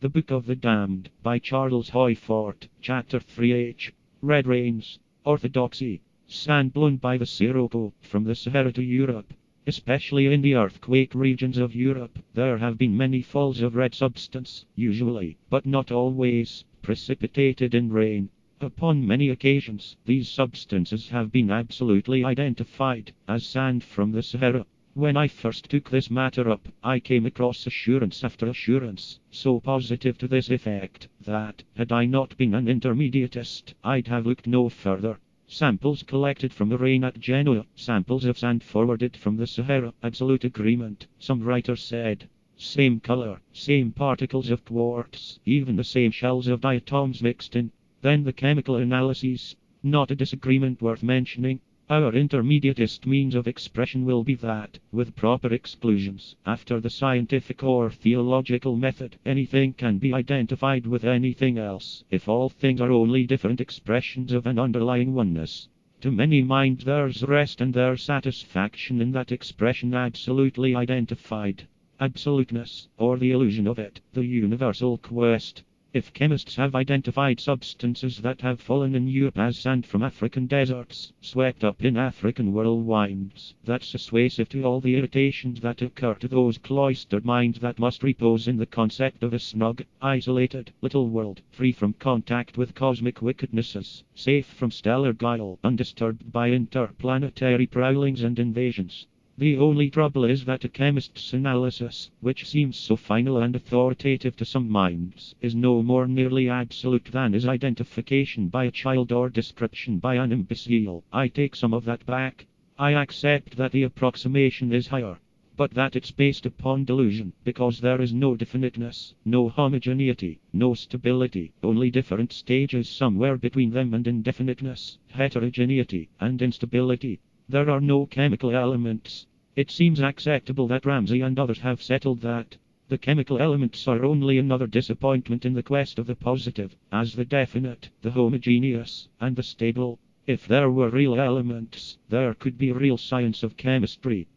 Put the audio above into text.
The Book of the Damned by Charles Hoyfort, Chapter 3H. Red Rains. Orthodoxy. Sand blown by the Sirocco from the Sahara to Europe. Especially in the earthquake regions of Europe, there have been many falls of red substance, usually, but not always, precipitated in rain. Upon many occasions, these substances have been absolutely identified as sand from the Sahara. When I first took this matter up, I came across assurance after assurance, so positive to this effect, that, had I not been an intermediatist, I'd have looked no further. Samples collected from the rain at Genoa, samples of sand forwarded from the Sahara, absolute agreement, some writers said. Same color, same particles of quartz, even the same shells of diatoms mixed in. Then the chemical analyses, not a disagreement worth mentioning. Our intermediatist means of expression will be that, with proper exclusions, after the scientific or theological method, anything can be identified with anything else, if all things are only different expressions of an underlying oneness. To many minds there's rest and there's satisfaction in that expression absolutely identified. Absoluteness, or the illusion of it, the universal quest. If chemists have identified substances that have fallen in Europe as sand from African deserts, swept up in African whirlwinds, that's persuasive to all the irritations that occur to those cloistered minds that must repose in the concept of a snug, isolated, little world, free from contact with cosmic wickednesses, safe from stellar guile, undisturbed by interplanetary prowlings and invasions. The only trouble is that a chemist's analysis, which seems so final and authoritative to some minds, is no more nearly absolute than is identification by a child or description by an imbecile. I take some of that back. I accept that the approximation is higher, but that it's based upon delusion, because there is no definiteness, no homogeneity, no stability, only different stages somewhere between them, and indefiniteness, heterogeneity, and instability. There are no chemical elements. It seems acceptable that Ramsay and others have settled that the chemical elements are only another disappointment in the quest of the positive, as the definite, the homogeneous, and the stable. If there were real elements, there could be real science of chemistry.